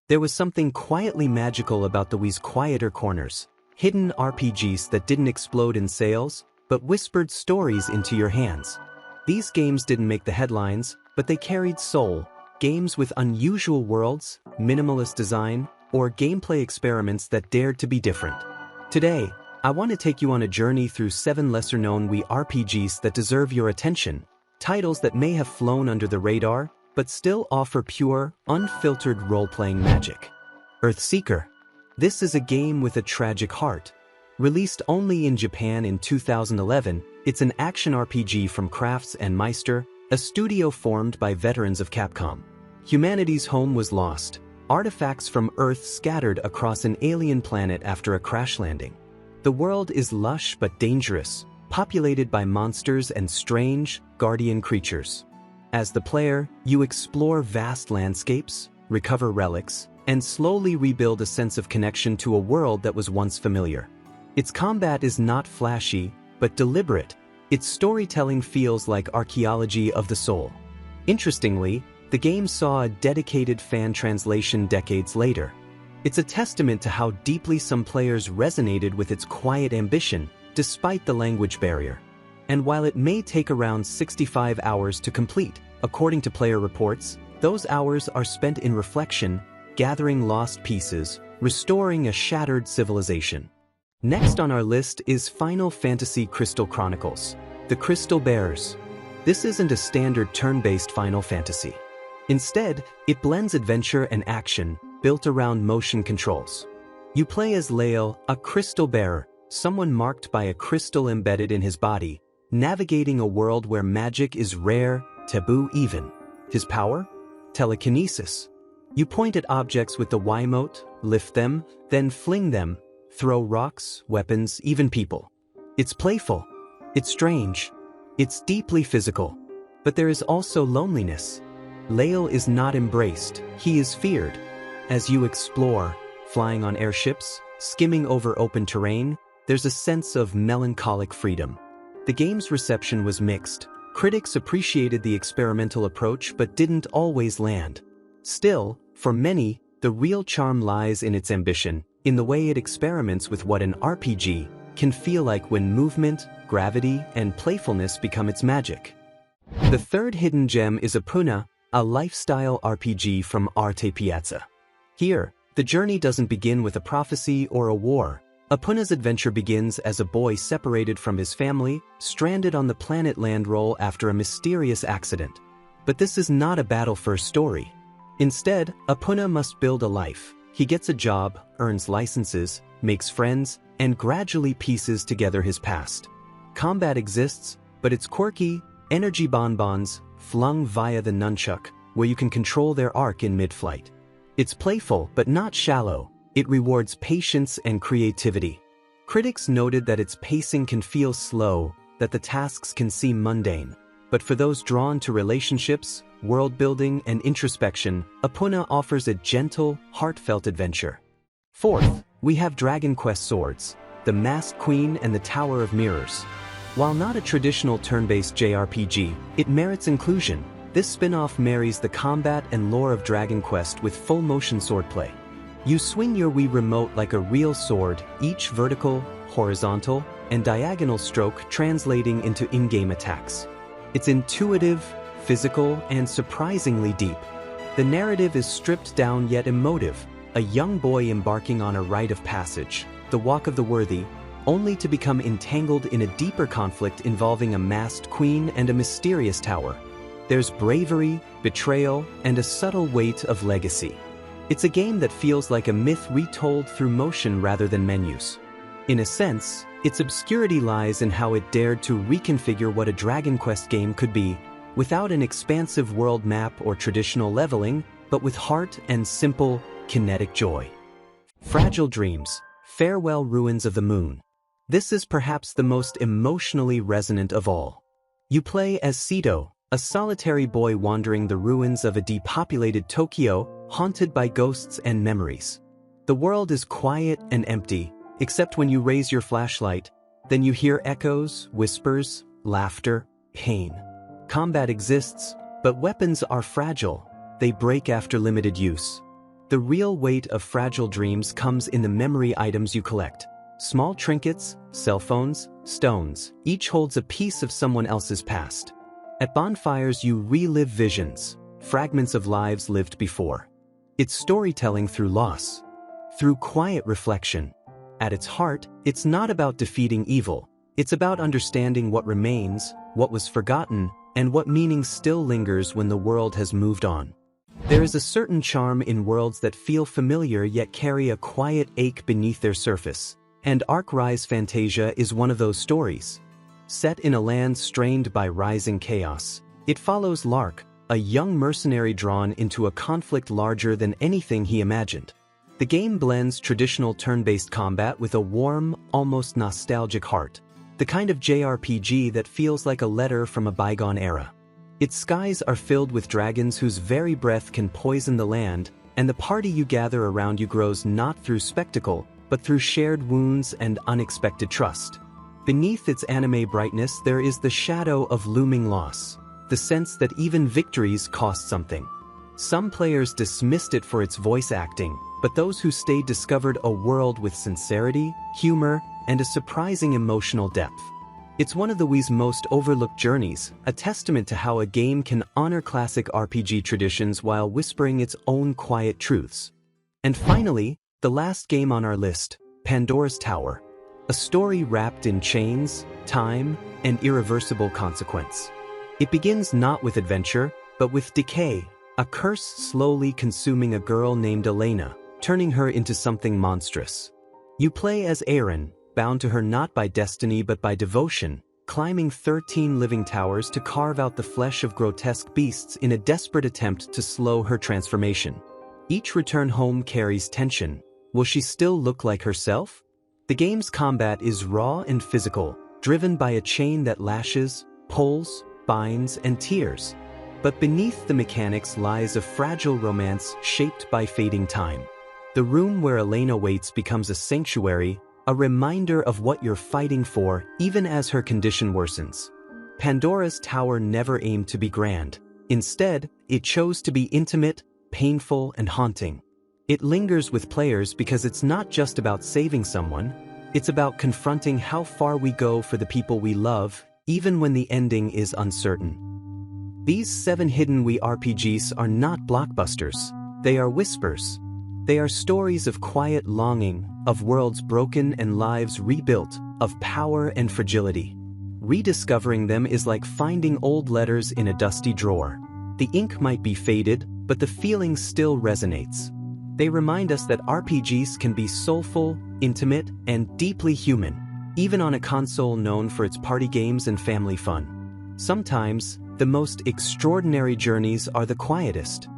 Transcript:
There was something quietly magical about the Wii's quieter corners, hidden RPGs that didn't explode in sales, but whispered stories into your hands. These games didn't make the headlines, but they carried soul, games with unusual worlds, minimalist design, or gameplay experiments that dared to be different. Today, I want to take you on a journey through 7 lesser-known Wii RPGs that deserve your attention, titles that may have flown under the radar, but still offer pure, unfiltered role-playing magic. Earthseeker. This is a game with a tragic heart. Released only in Japan in 2011, it's an action RPG from Crafts and Meister, a studio formed by veterans of Capcom. Humanity's home was lost, artifacts from Earth scattered across an alien planet after a crash landing. The world is lush but dangerous, populated by monsters and strange, guardian creatures. As the player, you explore vast landscapes, recover relics, and slowly rebuild a sense of connection to a world that was once familiar. Its combat is not flashy, but deliberate. Its storytelling feels like archaeology of the soul. Interestingly, the game saw a dedicated fan translation decades later. It's a testament to how deeply some players resonated with its quiet ambition, despite the language barrier. And while it may take around 65 hours to complete, according to player reports, those hours are spent in reflection, gathering lost pieces, restoring a shattered civilization. Next on our list is Final Fantasy Crystal Chronicles, The Crystal Bearers. This isn't a standard turn-based Final Fantasy. Instead, it blends adventure and action, built around motion controls. You play as Lael, a crystal bearer, someone marked by a crystal embedded in his body, navigating a world where magic is rare, taboo even. His power? Telekinesis. You point at objects with the Wiimote, lift them, then fling them, throw rocks, weapons, even people. It's playful. It's strange. It's deeply physical. But there is also loneliness. Lael is not embraced, he is feared. As you explore, flying on airships, skimming over open terrain, there's a sense of melancholic freedom. The game's reception was mixed. Critics appreciated the experimental approach but didn't always land. Still, for many, the real charm lies in its ambition, in the way it experiments with what an RPG can feel like when movement, gravity, and playfulness become its magic. The third hidden gem is Opoona, a lifestyle RPG from Arte Piazza. Here, the journey doesn't begin with a prophecy or a war. Opoona's adventure begins as a boy separated from his family, stranded on the planet Landroll after a mysterious accident. But this is not a battle-first story. Instead, Opoona must build a life. He gets a job, earns licenses, makes friends, and gradually pieces together his past. Combat exists, but it's quirky, energy bonbons, flung via the nunchuck, where you can control their arc in mid-flight. It's playful, but not shallow. It rewards patience and creativity. Critics noted that its pacing can feel slow, that the tasks can seem mundane. But for those drawn to relationships, world-building, and introspection, Opoona offers a gentle, heartfelt adventure. Fourth, we have Dragon Quest Swords, the Masked Queen and the Tower of Mirrors. While not a traditional turn-based JRPG, it merits inclusion. This spin-off marries the combat and lore of Dragon Quest with full-motion swordplay. You swing your Wii remote like a real sword, each vertical, horizontal, and diagonal stroke translating into in-game attacks. It's intuitive, physical, and surprisingly deep. The narrative is stripped down yet emotive, a young boy embarking on a rite of passage, the Walk of the Worthy, only to become entangled in a deeper conflict involving a masked queen and a mysterious tower. There's bravery, betrayal, and a subtle weight of legacy. It's a game that feels like a myth retold through motion rather than menus. In a sense, its obscurity lies in how it dared to reconfigure what a Dragon Quest game could be, without an expansive world map or traditional leveling, but with heart and simple, kinetic joy. Fragile Dreams, Farewell Ruins of the Moon. This is perhaps the most emotionally resonant of all. You play as Sito, a solitary boy wandering the ruins of a depopulated Tokyo, haunted by ghosts and memories. The world is quiet and empty, except when you raise your flashlight, then you hear echoes, whispers, laughter, pain. Combat exists, but weapons are fragile. They break after limited use. The real weight of fragile dreams comes in the memory items you collect. Small trinkets, cell phones, stones, each holds a piece of someone else's past. At bonfires you relive visions, fragments of lives lived before. It's storytelling through loss, through quiet reflection. At its heart, it's not about defeating evil, it's about understanding what remains, what was forgotten, and what meaning still lingers when the world has moved on. There is a certain charm in worlds that feel familiar yet carry a quiet ache beneath their surface, and Rise Fantasia is one of those stories. Set in a land strained by rising chaos, it follows Lark, a young mercenary drawn into a conflict larger than anything he imagined. The game blends traditional turn-based combat with a warm, almost nostalgic heart, the kind of JRPG that feels like a letter from a bygone era. Its skies are filled with dragons whose very breath can poison the land, and the party you gather around you grows not through spectacle, but through shared wounds and unexpected trust. Beneath its anime brightness there is the shadow of looming loss, the sense that even victories cost something. Some players dismissed it for its voice acting, but those who stayed discovered a world with sincerity, humor, and a surprising emotional depth. It's one of the Wii's most overlooked journeys, a testament to how a game can honor classic RPG traditions while whispering its own quiet truths. And finally, the last game on our list, Pandora's Tower. A story wrapped in chains, time, and irreversible consequence. It begins not with adventure, but with decay, a curse slowly consuming a girl named Elena, turning her into something monstrous. You play as Aaron, bound to her not by destiny but by devotion, climbing 13 living towers to carve out the flesh of grotesque beasts in a desperate attempt to slow her transformation. Each return home carries tension. Will she still look like herself? The game's combat is raw and physical, driven by a chain that lashes, pulls, binds, and tears. But beneath the mechanics lies a fragile romance shaped by fading time. The room where Elena waits becomes a sanctuary, a reminder of what you're fighting for even as her condition worsens. Pandora's Tower never aimed to be grand. Instead, it chose to be intimate, painful, and haunting. It lingers with players because it's not just about saving someone, it's about confronting how far we go for the people we love, even when the ending is uncertain. These 7 hidden Wii RPGs are not blockbusters, they are whispers. They are stories of quiet longing, of worlds broken and lives rebuilt, of power and fragility. Rediscovering them is like finding old letters in a dusty drawer. The ink might be faded, but the feeling still resonates. They remind us that RPGs can be soulful, intimate, and deeply human, even on a console known for its party games and family fun. Sometimes, the most extraordinary journeys are the quietest.